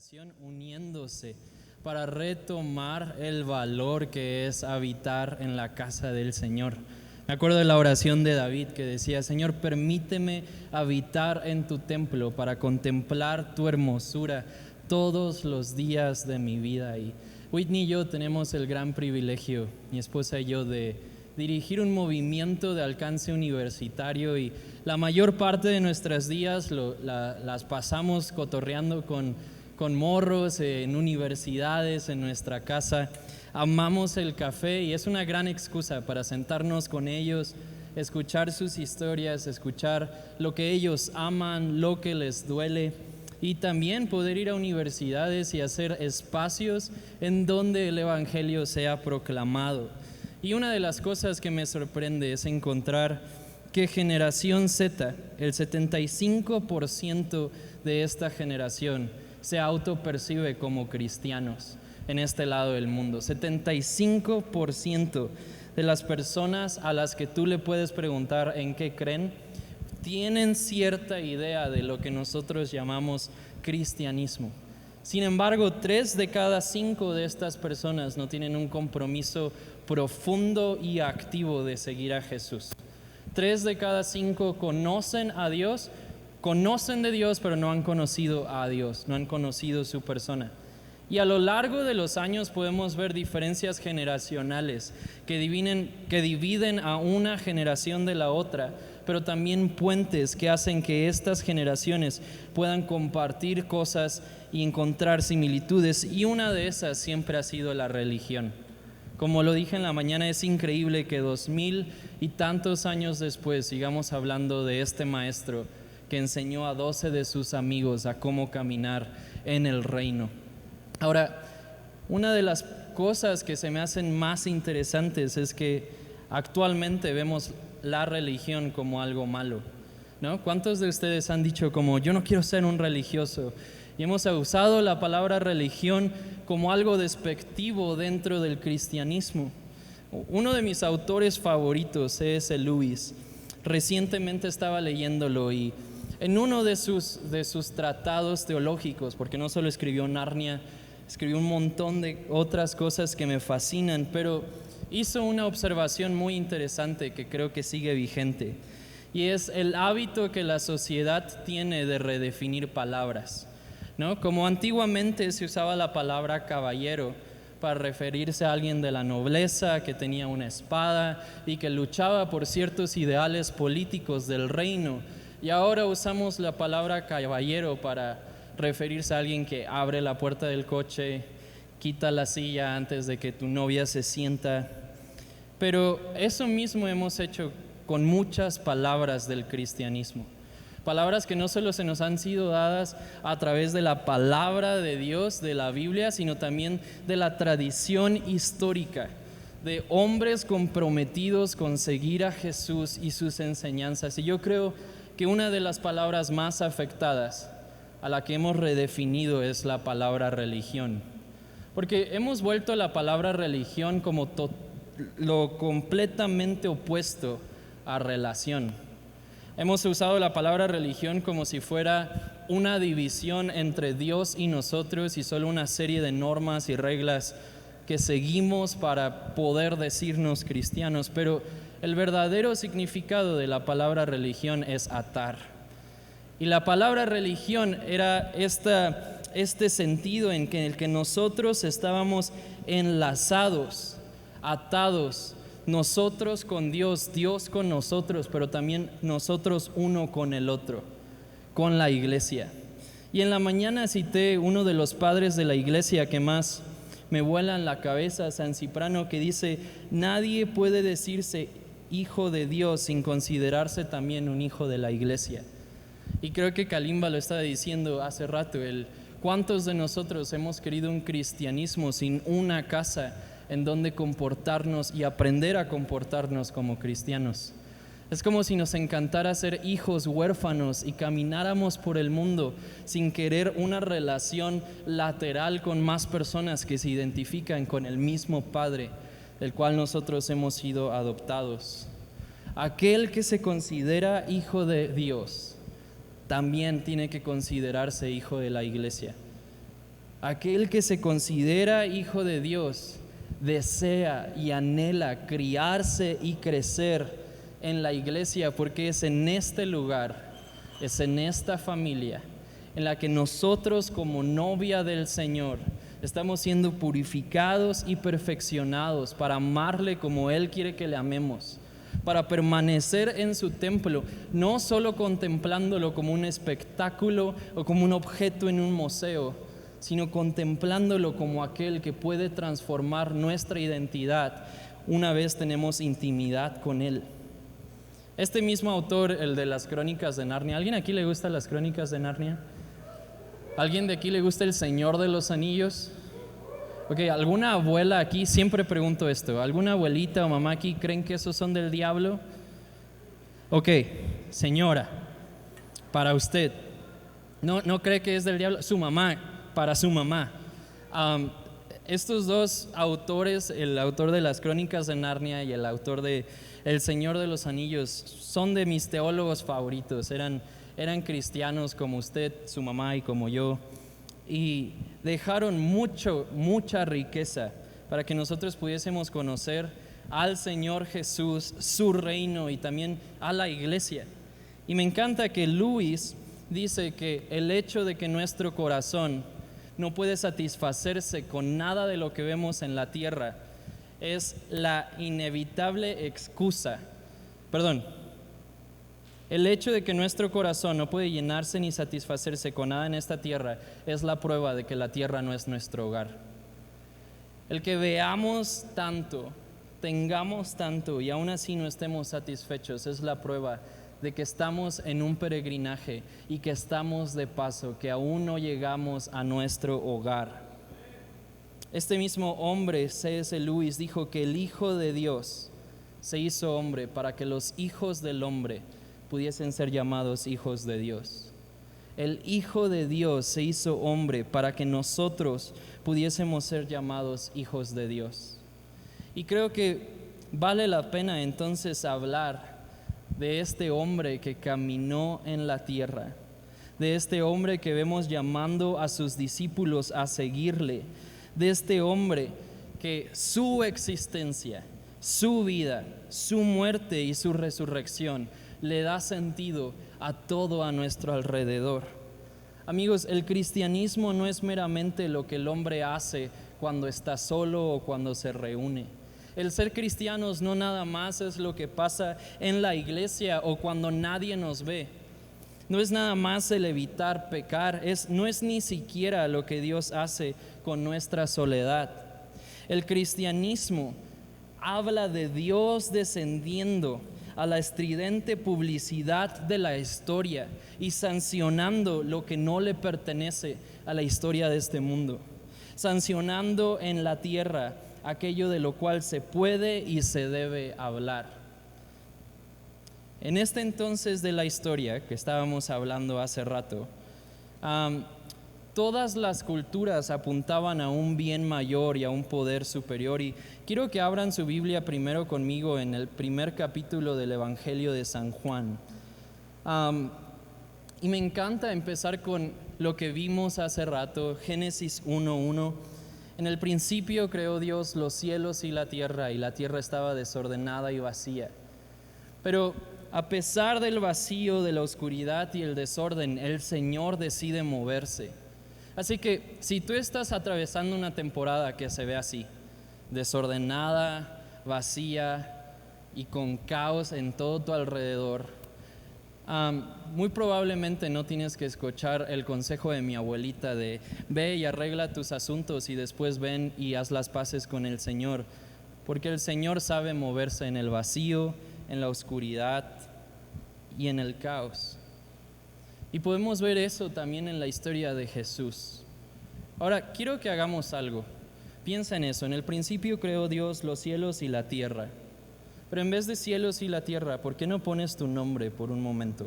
generación uniéndose para retomar el valor que es habitar en la casa del Señor. Me acuerdo de la oración de David que decía: Señor, permíteme habitar en tu templo para contemplar tu hermosura todos los días de mi vida. Y Whitney y yo tenemos el gran privilegio, mi esposa y yo, de dirigir un movimiento de alcance universitario, y la mayor parte de nuestros días las pasamos cotorreando con morros en universidades, en nuestra casa. Amamos el café y es una gran excusa para sentarnos con ellos, escuchar sus historias, escuchar lo que ellos aman, lo que les duele, y también poder ir a universidades y hacer espacios en donde el evangelio sea proclamado. Y una de las cosas que me sorprende es encontrar que generación Z, el 75% de esta generación se autopercibe como cristianos en este lado del mundo. 75% de las personas a las que tú le puedes preguntar en qué creen, tienen cierta idea de lo que nosotros llamamos cristianismo. Sin embargo, 3 de cada 5 de estas personas no tienen un compromiso profundo y activo de seguir a Jesús. 3 de cada 5 conocen a Dios, conocen de Dios, pero no han conocido a Dios, no han conocido su persona. Y a lo largo de los años podemos ver diferencias generacionales que dividen a una generación de la otra, pero también puentes que hacen que estas generaciones puedan compartir cosas y encontrar similitudes, y una de esas siempre ha sido la religión. Como lo dije en la mañana, es increíble que 2000 y tantos años después sigamos hablando de este maestro que enseñó a 12 de sus amigos a cómo caminar en el reino. Ahora, una de las cosas que se me hacen más interesantes es que actualmente vemos la religión como algo malo, ¿no? ¿Cuántos de ustedes han dicho como yo no quiero ser un religioso? Y hemos usado la palabra religión como algo despectivo dentro del cristianismo. Uno de mis autores favoritos, C.S. Lewis, recientemente estaba leyéndolo, y en uno de sus tratados teológicos, porque no solo escribió Narnia, escribió un montón de otras cosas que me fascinan, pero hizo una observación muy interesante que creo que sigue vigente, y es el hábito que la sociedad tiene de redefinir palabras, ¿no? Como antiguamente se usaba la palabra caballero para referirse a alguien de la nobleza que tenía una espada y que luchaba por ciertos ideales políticos del reino, y ahora usamos la palabra caballero para referirse a alguien que abre la puerta del coche, quita la silla antes de que tu novia se sienta. Pero eso mismo hemos hecho con muchas palabras del cristianismo. Palabras que no solo se nos han sido dadas a través de la palabra de Dios, de la Biblia, sino también de la tradición histórica, de hombres comprometidos con seguir a Jesús y sus enseñanzas. Y yo creo que una de las palabras más afectadas a la que hemos redefinido es la palabra religión. Porque hemos vuelto la palabra religión como lo completamente opuesto a relación. Hemos usado la palabra religión como si fuera una división entre Dios y nosotros, y solo una serie de normas y reglas que seguimos para poder decirnos cristianos. Pero el verdadero significado de la palabra religión es atar. Y la palabra religión era este sentido en el que nosotros estábamos enlazados, atados, nosotros con Dios, Dios con nosotros, pero también nosotros uno con el otro, con la iglesia. Y en la mañana cité uno de los padres de la iglesia que más me vuela en la cabeza, San Cipriano, que dice: nadie puede decirse hijo de Dios sin considerarse también un hijo de la iglesia. Y creo que Kalimba lo estaba diciendo hace rato, ¿cuántos de nosotros hemos querido un cristianismo sin una casa en donde comportarnos y aprender a comportarnos como cristianos? Es como si nos encantara ser hijos huérfanos y camináramos por el mundo sin querer una relación lateral con más personas que se identifican con el mismo Padre del cual nosotros hemos sido adoptados. Aquel que se considera hijo de Dios también tiene que considerarse hijo de la iglesia. Aquel que se considera hijo de Dios desea y anhela criarse y crecer en la iglesia, porque es en este lugar, es en esta familia en la que nosotros como novia del Señor estamos siendo purificados y perfeccionados para amarle como Él quiere que le amemos, para permanecer en su templo, no solo contemplándolo como un espectáculo o como un objeto en un museo, sino contemplándolo como aquel que puede transformar nuestra identidad una vez tenemos intimidad con Él. Este mismo autor, el de las Crónicas de Narnia, ¿alguien aquí le gusta las Crónicas de Narnia? ¿Alguien de aquí le gusta El Señor de los Anillos? Ok, ¿alguna abuela aquí? Siempre pregunto esto. ¿Alguna abuelita o mamá aquí creen que esos son del diablo? Ok, señora, para usted, ¿no cree que es del diablo? Su mamá, para su mamá. Estos dos autores, el autor de las Crónicas de Narnia y el autor de El Señor de los Anillos, son de mis teólogos favoritos. Eran cristianos como usted, su mamá y como yo, y dejaron mucha riqueza para que nosotros pudiésemos conocer al Señor Jesús, su reino y también a la iglesia. Y me encanta que Luis dice que el hecho de que nuestro corazón no puede satisfacerse con nada de lo que vemos en la tierra es la inevitable excusa. El hecho de que nuestro corazón no puede llenarse ni satisfacerse con nada en esta tierra es la prueba de que la tierra no es nuestro hogar. El que veamos tanto, tengamos tanto y aún así no estemos satisfechos es la prueba de que estamos en un peregrinaje y que estamos de paso, que aún no llegamos a nuestro hogar. Este mismo hombre, C.S. Lewis, dijo que el Hijo de Dios se hizo hombre para que los hijos del hombre pudiesen ser llamados hijos de Dios. El Hijo de Dios se hizo hombre para que nosotros pudiésemos ser llamados hijos de Dios. Y creo que vale la pena entonces hablar de este hombre que caminó en la tierra, de este hombre que vemos llamando a sus discípulos a seguirle, de este hombre que su existencia, su vida, su muerte y su resurrección le da sentido a todo a nuestro alrededor. Amigos, el cristianismo no es meramente lo que el hombre hace cuando está solo o cuando se reúne. El ser cristianos no nada más es lo que pasa en la iglesia o cuando nadie nos ve. No es nada más el evitar pecar, no es ni siquiera lo que Dios hace con nuestra soledad. El cristianismo habla de Dios descendiendo a la estridente publicidad de la historia y sancionando lo que no le pertenece a la historia de este mundo, sancionando en la tierra aquello de lo cual se puede y se debe hablar. En este entonces de la historia que estábamos hablando hace rato, todas las culturas apuntaban a un bien mayor y a un poder superior. Y quiero que abran su Biblia primero conmigo en el primer capítulo del Evangelio de San Juan. Y me encanta empezar con lo que vimos hace rato, Génesis 1:1. En el principio creó Dios los cielos y la tierra estaba desordenada y vacía. Pero a pesar del vacío, de la oscuridad y el desorden, el Señor decide moverse. Así que si tú estás atravesando una temporada que se ve así, desordenada, vacía y con caos en todo tu alrededor, muy probablemente no tienes que escuchar el consejo de mi abuelita de ve y arregla tus asuntos y después ven y haz las paces con el Señor, porque el Señor sabe moverse en el vacío, en la oscuridad y en el caos. Y podemos ver eso también en la historia de Jesús. Ahora, quiero que hagamos algo. Piensa en eso. En el principio creó Dios los cielos y la tierra. Pero en vez de cielos y la tierra, ¿por qué no pones tu nombre por un momento?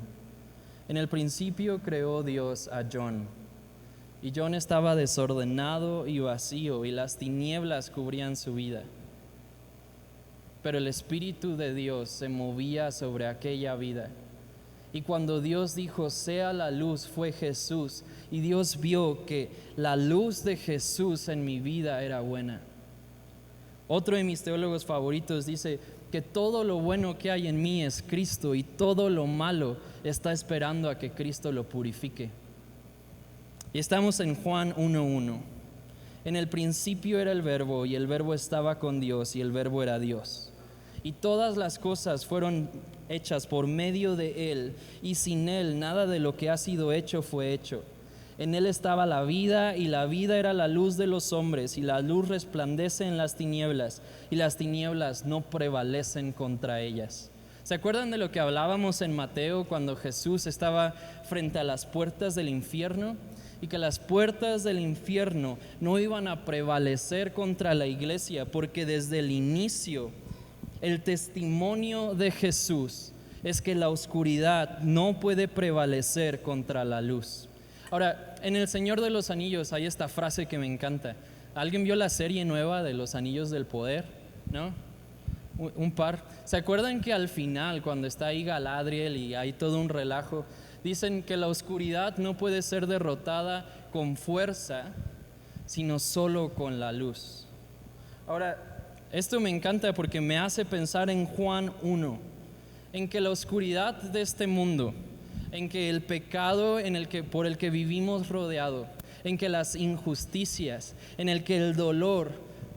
En el principio creó Dios a John. Y John estaba desordenado y vacío, y las tinieblas cubrían su vida. Pero el Espíritu de Dios se movía sobre aquella vida. Y cuando Dios dijo, sea la luz, fue Jesús. Y Dios vio que la luz de Jesús en mi vida era buena. Otro de mis teólogos favoritos dice que todo lo bueno que hay en mí es Cristo y todo lo malo está esperando a que Cristo lo purifique. Y estamos en Juan 1:1. En el principio era el Verbo y el Verbo estaba con Dios y el Verbo era Dios. Y todas las cosas fueron hechas por medio de Él, y sin Él nada de lo que ha sido hecho fue hecho. En Él estaba la vida, y la vida era la luz de los hombres, y la luz resplandece en las tinieblas, y las tinieblas no prevalecen contra ellas. ¿Se acuerdan de lo que hablábamos en Mateo cuando Jesús estaba frente a las puertas del infierno? Y que las puertas del infierno no iban a prevalecer contra la iglesia, porque desde el inicio el testimonio de Jesús es que la oscuridad no puede prevalecer contra la luz. Ahora, en El Señor de los Anillos hay esta frase que me encanta. ¿Alguien vio la serie nueva de Los Anillos del Poder? ¿No? Un par. ¿Se acuerdan que al final, cuando está ahí Galadriel y hay todo un relajo, dicen que la oscuridad no puede ser derrotada con fuerza, sino solo con la luz? Ahora, esto me encanta porque me hace pensar en Juan 1, en que la oscuridad de este mundo, en que el pecado por el que vivimos rodeado, en que las injusticias, en el que el dolor,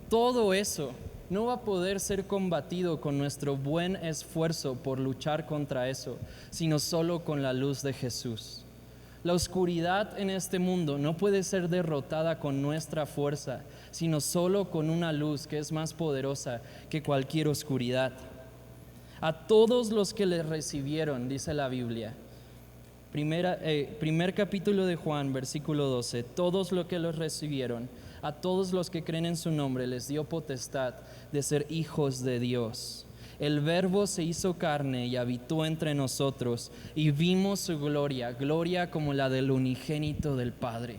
todo eso no va a poder ser combatido con nuestro buen esfuerzo por luchar contra eso, sino solo con la luz de Jesús. La oscuridad en este mundo no puede ser derrotada con nuestra fuerza, sino solo con una luz que es más poderosa que cualquier oscuridad. A todos los que le recibieron, dice la Biblia, primer capítulo de Juan, versículo 12, todos los que los recibieron, a todos los que creen en su nombre, les dio potestad de ser hijos de Dios. El Verbo se hizo carne y habitó entre nosotros, y vimos su gloria, gloria como la del unigénito del Padre.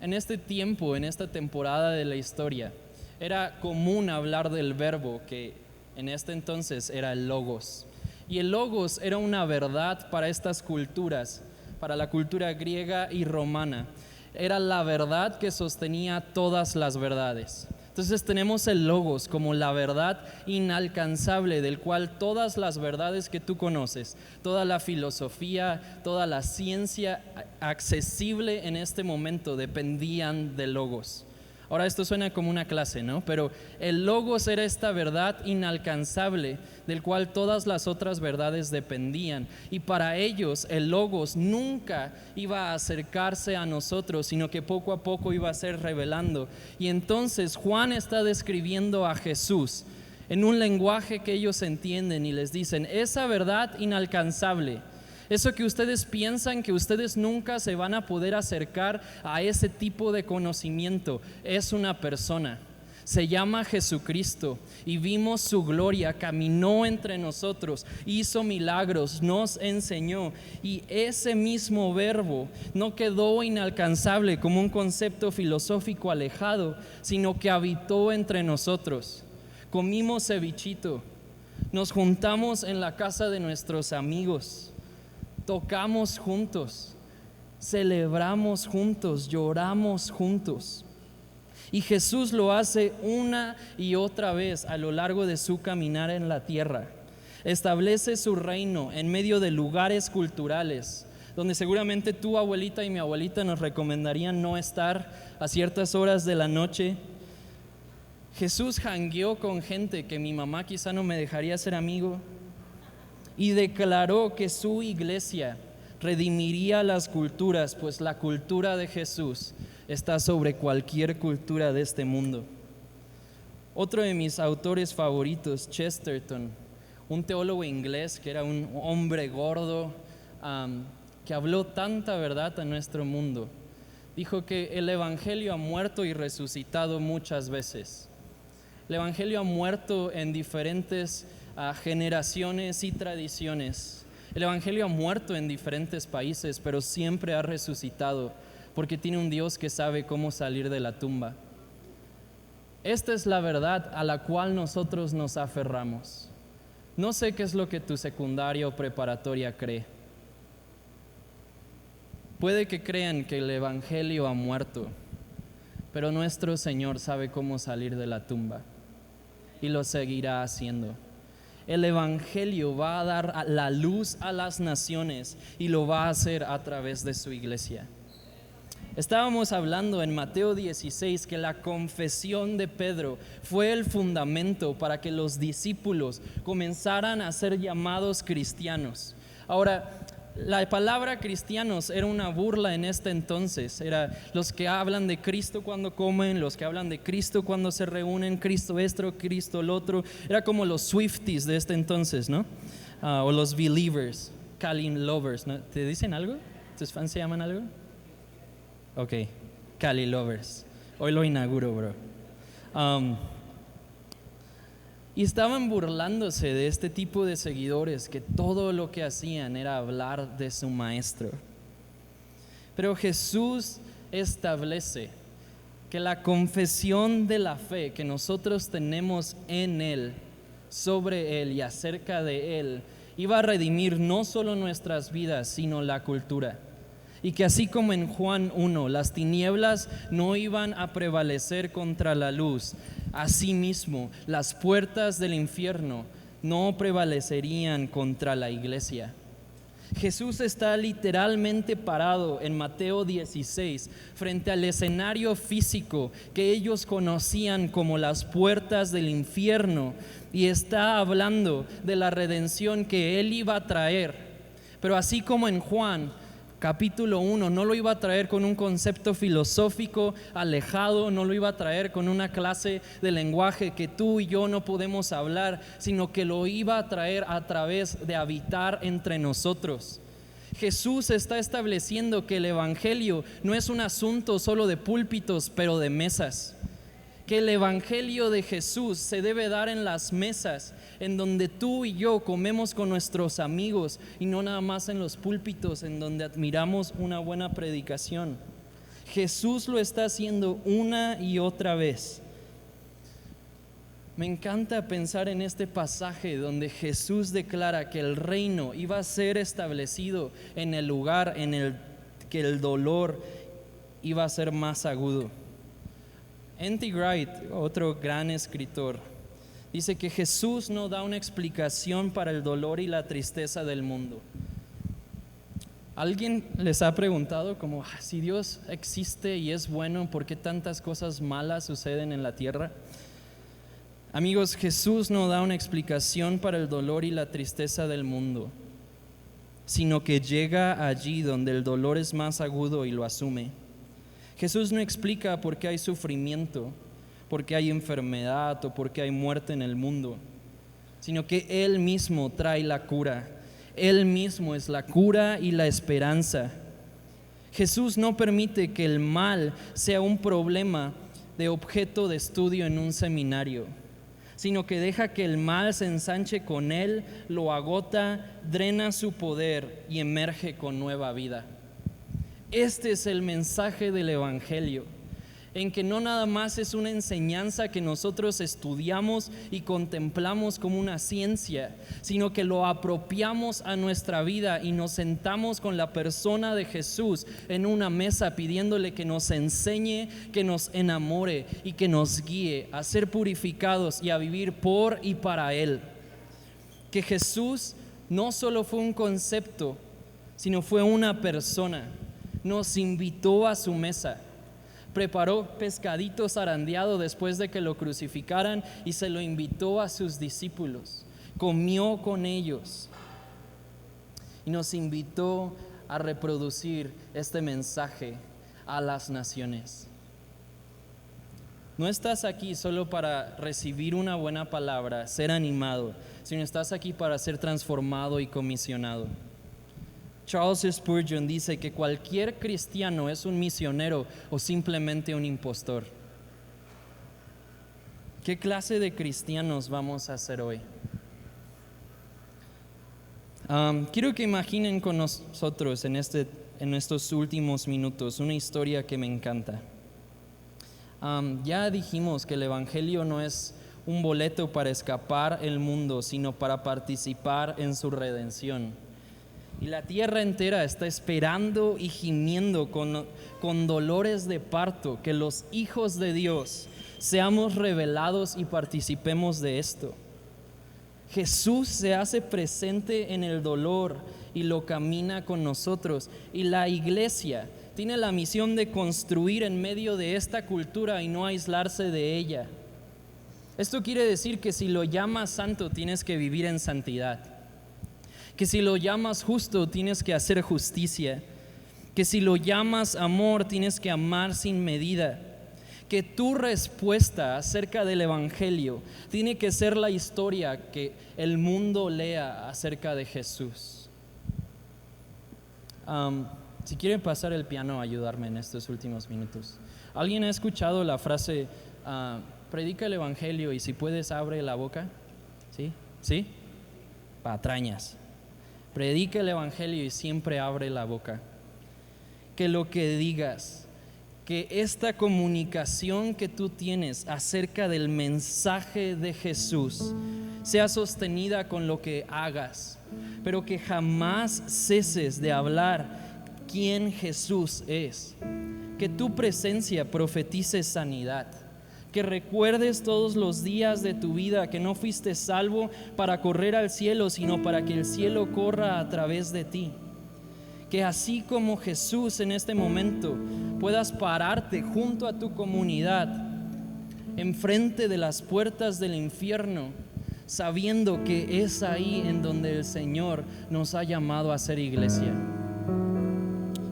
En este tiempo, en esta temporada de la historia, era común hablar del Verbo, que en este entonces era el Logos. Y el Logos era una verdad para estas culturas, para la cultura griega y romana. Era la verdad que sostenía todas las verdades. Entonces tenemos el Logos como la verdad inalcanzable, del cual todas las verdades que tú conoces, toda la filosofía, toda la ciencia accesible en este momento dependían del Logos. Ahora esto suena como una clase, ¿no? Pero el Logos era esta verdad inalcanzable del cual todas las otras verdades dependían. Y para ellos el Logos nunca iba a acercarse a nosotros, sino que poco a poco iba a ser revelando. Y entonces Juan está describiendo a Jesús en un lenguaje que ellos entienden y les dicen, esa verdad inalcanzable, eso que ustedes piensan que ustedes nunca se van a poder acercar a ese tipo de conocimiento, es una persona. Se llama Jesucristo y vimos su gloria, caminó entre nosotros, hizo milagros, nos enseñó. Y ese mismo Verbo no quedó inalcanzable como un concepto filosófico alejado, sino que habitó entre nosotros. Comimos cevichito, nos juntamos en la casa de nuestros amigos, tocamos juntos, celebramos juntos, lloramos juntos. Y Jesús lo hace una y otra vez a lo largo de su caminar en la tierra. Establece su reino en medio de lugares culturales, donde seguramente tu abuelita y mi abuelita nos recomendarían no estar a ciertas horas de la noche. Jesús jangueó con gente que mi mamá quizá no me dejaría ser amigo, y declaró que su iglesia redimiría las culturas, pues la cultura de Jesús está sobre cualquier cultura de este mundo. Otro de mis autores favoritos, Chesterton, un teólogo inglés que era un hombre gordo, que habló tanta verdad a nuestro mundo, dijo que el Evangelio ha muerto y resucitado muchas veces. El Evangelio ha muerto en diferentes generaciones y tradiciones. El Evangelio ha muerto en diferentes países, pero siempre ha resucitado, porque tiene un Dios que sabe cómo salir de la tumba. Esta es la verdad a la cual nosotros nos aferramos. No sé qué es lo que tu secundaria o preparatoria cree. Puede que crean que el Evangelio ha muerto, pero nuestro Señor sabe cómo salir de la tumba y lo seguirá haciendo. El Evangelio va a dar la luz a las naciones y lo va a hacer a través de su iglesia. Estábamos hablando en Mateo 16 que la confesión de Pedro fue el fundamento para que los discípulos comenzaran a ser llamados cristianos. Ahora, la palabra cristianos era una burla en este entonces. Era los que hablan de Cristo cuando comen, los que hablan de Cristo cuando se reúnen, Cristo esto, Cristo el otro. Era como los Swifties de este entonces, ¿no? O los Believers, Cali Lovers, ¿no? ¿Te dicen algo? ¿Tus fans se llaman algo? Ok, Cali Lovers. Hoy lo inauguro, bro. Y estaban burlándose de este tipo de seguidores que todo lo que hacían era hablar de su maestro. Pero Jesús establece que la confesión de la fe que nosotros tenemos en Él, sobre Él y acerca de Él, iba a redimir no solo nuestras vidas, sino la cultura. Y que así como en Juan 1, las tinieblas no iban a prevalecer contra la luz, asimismo las puertas del infierno no prevalecerían contra la iglesia. Jesús está literalmente parado en Mateo 16 frente al escenario físico que ellos conocían como las puertas del infierno y está hablando de la redención que Él iba a traer. Pero así como en Juan capítulo 1, no lo iba a traer con un concepto filosófico alejado, no lo iba a traer con una clase de lenguaje que tú y yo no podemos hablar, sino que lo iba a traer a través de habitar entre nosotros. Jesús está estableciendo que el Evangelio no es un asunto solo de púlpitos, pero de mesas. Que el Evangelio de Jesús se debe dar en las mesas, en donde tú y yo comemos con nuestros amigos y no nada más en los púlpitos, en donde admiramos una buena predicación. Jesús lo está haciendo una y otra vez. Me encanta pensar en este pasaje donde Jesús declara que el reino iba a ser establecido en el lugar en el que el dolor iba a ser más agudo. N.T. Wright, otro gran escritor, dice que Jesús no da una explicación para el dolor y la tristeza del mundo. ¿Alguien les ha preguntado como si Dios existe y es bueno, por qué tantas cosas malas suceden en la tierra? Amigos, Jesús no da una explicación para el dolor y la tristeza del mundo, sino que llega allí donde el dolor es más agudo y lo asume. Jesús no explica por qué hay sufrimiento, por qué hay enfermedad o por qué hay muerte en el mundo, sino que Él mismo trae la cura. Él mismo es la cura y la esperanza. Jesús no permite que el mal sea un problema de objeto de estudio en un seminario, sino que deja que el mal se ensanche con Él, lo agota, drena su poder y emerge con nueva vida. Este es el mensaje del Evangelio, en que no nada más es una enseñanza que nosotros estudiamos y contemplamos como una ciencia, sino que lo apropiamos a nuestra vida y nos sentamos con la persona de Jesús en una mesa pidiéndole que nos enseñe, que nos enamore y que nos guíe a ser purificados y a vivir por y para Él. Que Jesús no solo fue un concepto, sino fue una persona. Nos invitó a su mesa, preparó pescadito zarandeado después de que lo crucificaran y se lo invitó a sus discípulos, comió con ellos y nos invitó a reproducir este mensaje a las naciones. No estás aquí solo para recibir una buena palabra, ser animado, sino estás aquí para ser transformado y comisionado. Charles Spurgeon dice que cualquier cristiano es un misionero o simplemente un impostor. ¿Qué clase de cristianos vamos a ser hoy? Quiero que imaginen con nosotros en estos últimos minutos una historia que me encanta. Ya dijimos que el Evangelio no es un boleto para escapar el mundo, sino para participar en su redención. Y la tierra entera está esperando y gimiendo con dolores de parto que los hijos de Dios seamos revelados y participemos de esto. Jesús se hace presente en el dolor y lo camina con nosotros. Y la iglesia tiene la misión de construir en medio de esta cultura y no aislarse de ella. Esto quiere decir que si lo llamas santo, tienes que vivir en santidad. Que si lo llamas justo, tienes que hacer justicia. Que si lo llamas amor, tienes que amar sin medida. Que tu respuesta acerca del Evangelio tiene que ser la historia que el mundo lea acerca de Jesús. Si quieren pasar el piano a ayudarme en estos últimos minutos. ¿Alguien ha escuchado la frase, predica el Evangelio y si puedes abre la boca? ¿Sí? ¿Sí? Patrañas. Predica el Evangelio y siempre abre la boca. Que lo que digas, que esta comunicación que tú tienes acerca del mensaje de Jesús sea sostenida con lo que hagas, pero que jamás ceses de hablar quién Jesús es. Que tu presencia profetice sanidad. Que recuerdes todos los días de tu vida que no fuiste salvo para correr al cielo, sino para que el cielo corra a través de ti. Que así como Jesús en este momento puedas pararte junto a tu comunidad, enfrente de las puertas del infierno, sabiendo que es ahí en donde el Señor nos ha llamado a ser iglesia.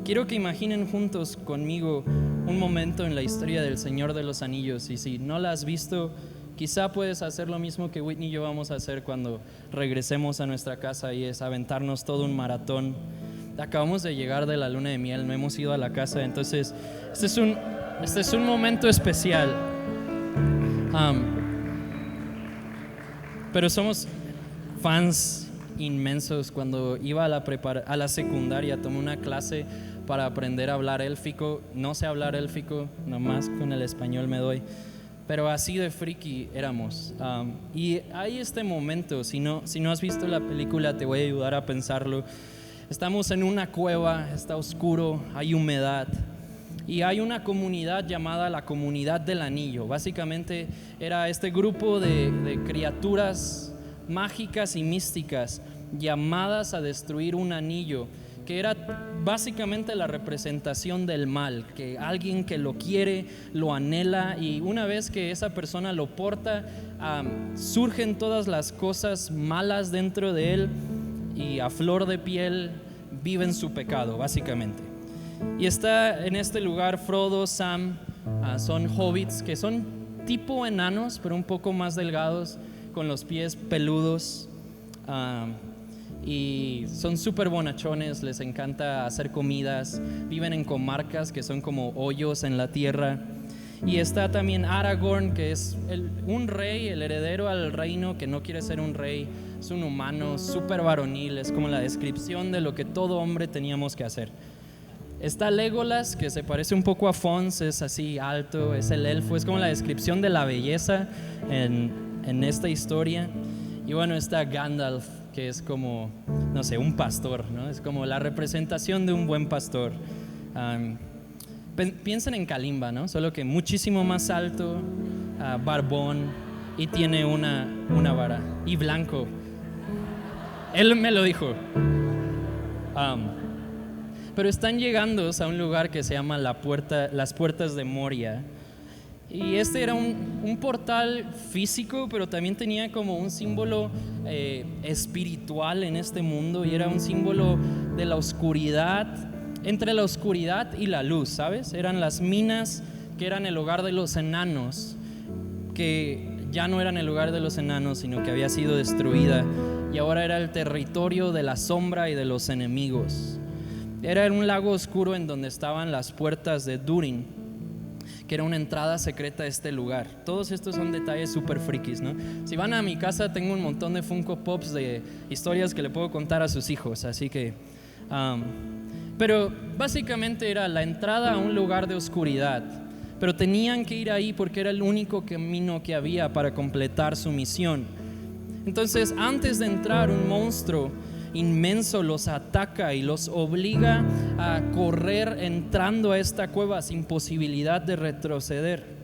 Quiero que imaginen juntos conmigo un momento en la historia del Señor de los Anillos, y si no la has visto, quizá puedes hacer lo mismo que Whitney y yo vamos a hacer cuando regresemos a nuestra casa, y es aventarnos todo un maratón. Acabamos de llegar de la luna de miel, no hemos ido a la casa, entonces este es un momento especial. Pero somos fans inmensos. Cuando iba a la secundaria tomé una clase para aprender a hablar élfico. No sé hablar élfico, nomás con el español me doy, pero así de friki éramos. Y hay este momento, si no has visto la película, te voy a ayudar a pensarlo. Estamos en una cueva, está oscuro, hay humedad y hay una comunidad llamada la Comunidad del Anillo. Básicamente era este grupo de criaturas mágicas y místicas llamadas a destruir un anillo que era básicamente la representación del mal, que alguien que lo quiere, lo anhela, y una vez que esa persona lo porta, surgen todas las cosas malas dentro de él y a flor de piel viven su pecado, básicamente. Y está en este lugar Frodo, Sam, son hobbits que son tipo enanos, pero un poco más delgados, con los pies peludos, y son súper bonachones, les encanta hacer comidas, viven en comarcas que son como hoyos en la tierra. Y está también Aragorn, que es un rey, el heredero al reino, que no quiere ser un rey, es un humano súper varonil, es como la descripción de lo que todo hombre teníamos que hacer. Está Legolas, que se parece un poco a Fons, es así alto, es el elfo, es como la descripción de la belleza en esta historia. Y bueno, está Gandalf, que es como, no sé, un pastor, ¿no? Es como la representación de un buen pastor. Piensen en Kalimba, ¿no? Solo que muchísimo más alto, barbón, y tiene una vara, y blanco. Él me lo dijo. Pero están llegando a un lugar que se llama las puertas de Moria. Y este era un portal físico, pero también tenía como un símbolo espiritual en este mundo, y era un símbolo de la oscuridad, entre la oscuridad y la luz, ¿sabes? Eran las minas que eran el hogar de los enanos, que ya no eran el hogar de los enanos, sino que había sido destruida, y ahora era el territorio de la sombra y de los enemigos. Era un lago oscuro en donde estaban las puertas de Durin, que era una entrada secreta a este lugar. Todos estos son detalles súper frikis, ¿no? Si van a mi casa, tengo un montón de Funko Pops de historias que le puedo contar a sus hijos, así que... pero básicamente era la entrada a un lugar de oscuridad, pero tenían que ir ahí porque era el único camino que había para completar su misión. Entonces, antes de entrar, un monstruo inmenso los ataca y los obliga a correr entrando a esta cueva sin posibilidad de retroceder.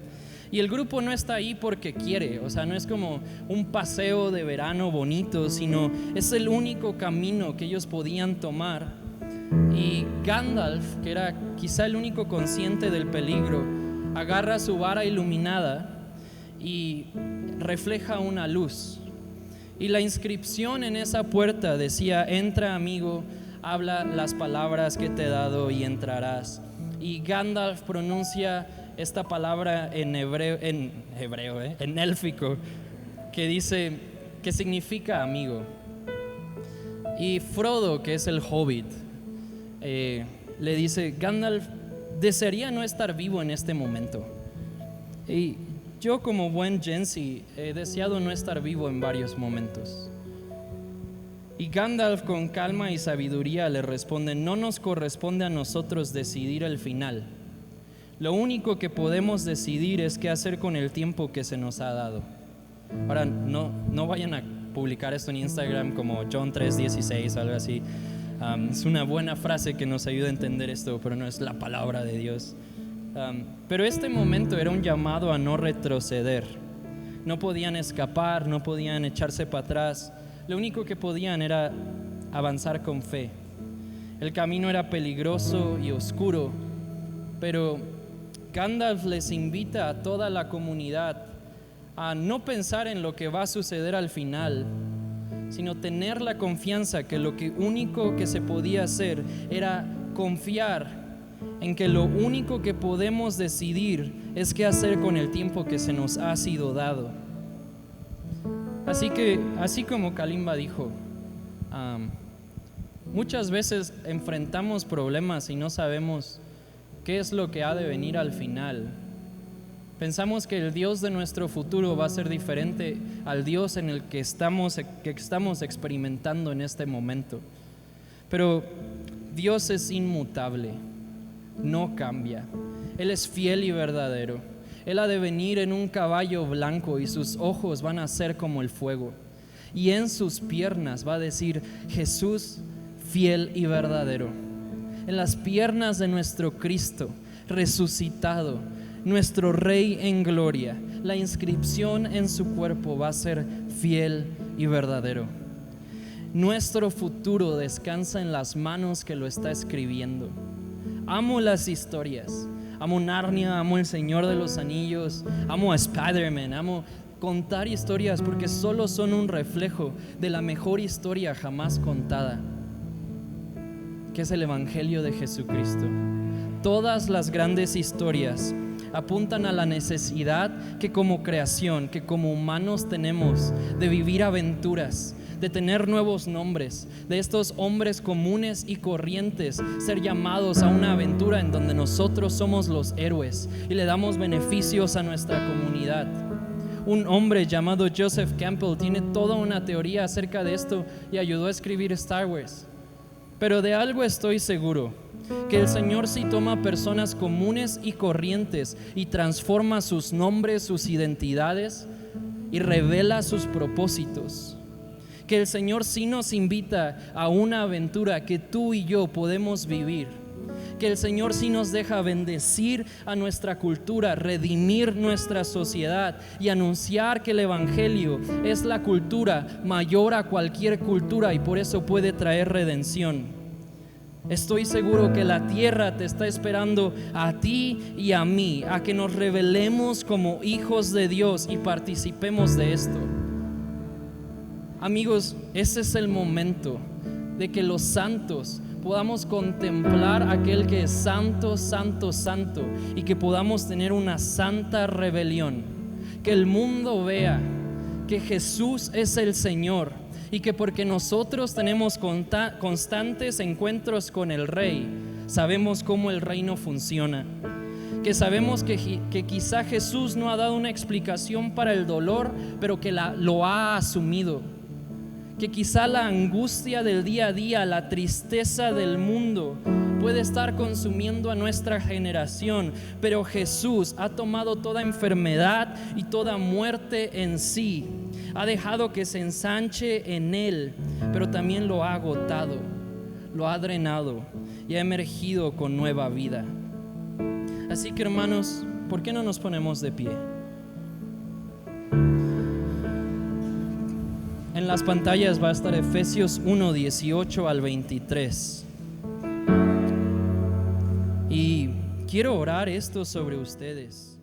Y el grupo no está ahí porque quiere, o sea, no es como un paseo de verano bonito, sino es el único camino que ellos podían tomar. Y Gandalf, que era quizá el único consciente del peligro, agarra su vara iluminada y refleja una luz. Y la inscripción en esa puerta decía: entra, amigo, habla las palabras que te he dado y entrarás. Y Gandalf pronuncia esta palabra en élfico, que dice, que significa amigo. Y Frodo, que es el hobbit, le dice: Gandalf, desearía no estar vivo en este momento. Y yo, como buen Gensi, he deseado no estar vivo en varios momentos. Y Gandalf, con calma y sabiduría, le responde: no nos corresponde a nosotros decidir el final. Lo único que podemos decidir es qué hacer con el tiempo que se nos ha dado. Ahora, no vayan a publicar esto en Instagram como John 3:16 o algo así. Es una buena frase que nos ayuda a entender esto, pero no es la palabra de Dios. Pero este momento era un llamado a no retroceder. No podían escapar, no podían echarse para atrás. Lo único que podían era avanzar con fe. El camino era peligroso y oscuro, pero Gandalf les invita a toda la comunidad a no pensar en lo que va a suceder al final, sino tener la confianza que lo único que se podía hacer era confiar en que lo único que podemos decidir es qué hacer con el tiempo que se nos ha sido dado. Así que, así como Kalimba dijo, muchas veces enfrentamos problemas y no sabemos qué es lo que ha de venir al final. Pensamos que el Dios de nuestro futuro va a ser diferente al Dios en el que estamos experimentando en este momento. Pero Dios es inmutable, no cambia. Él es fiel y verdadero. Él ha de venir en un caballo blanco y sus ojos van a ser como el fuego. Y en sus piernas va a decir: Jesús, fiel y verdadero. En las piernas de nuestro Cristo resucitado, nuestro Rey en gloria, la inscripción en su cuerpo va a ser fiel y verdadero. Nuestro futuro descansa en las manos que lo está escribiendo. Amo las historias, amo Narnia, amo El Señor de los Anillos, amo a Spider-Man, amo contar historias porque solo son un reflejo de la mejor historia jamás contada, que es el Evangelio de Jesucristo. Todas las grandes historias apuntan a la necesidad que como creación, que como humanos tenemos de vivir aventuras, de tener nuevos nombres, de estos hombres comunes y corrientes ser llamados a una aventura en donde nosotros somos los héroes y le damos beneficios a nuestra comunidad. Un hombre llamado Joseph Campbell tiene toda una teoría acerca de esto y ayudó a escribir Star Wars. Pero de algo estoy seguro, que el Señor sí toma personas comunes y corrientes y transforma sus nombres, sus identidades y revela sus propósitos. Que el Señor sí nos invita a una aventura que tú y yo podemos vivir. Que el Señor sí nos deja bendecir a nuestra cultura, redimir nuestra sociedad y anunciar que el Evangelio es la cultura mayor a cualquier cultura y por eso puede traer redención. Estoy seguro que la tierra te está esperando a ti y a mí, a que nos revelemos como hijos de Dios y participemos de esto. Amigos, ese es el momento de que los santos podamos contemplar a aquel que es santo, santo, santo, y que podamos tener una santa rebelión. Que el mundo vea que Jesús es el Señor y que porque nosotros tenemos constantes encuentros con el Rey, sabemos cómo el reino funciona. Que sabemos que quizá Jesús no ha dado una explicación para el dolor, pero que lo ha asumido. Que quizá la angustia del día a día, la tristeza del mundo puede estar consumiendo a nuestra generación, pero Jesús ha tomado toda enfermedad y toda muerte en sí, Ha dejado que se ensanche en él, pero también lo ha agotado, lo ha drenado y ha emergido con nueva vida. Así que, hermanos, ¿por qué no nos ponemos de pie? En las pantallas va a estar Efesios 1, 18 al 23. Y quiero orar esto sobre ustedes.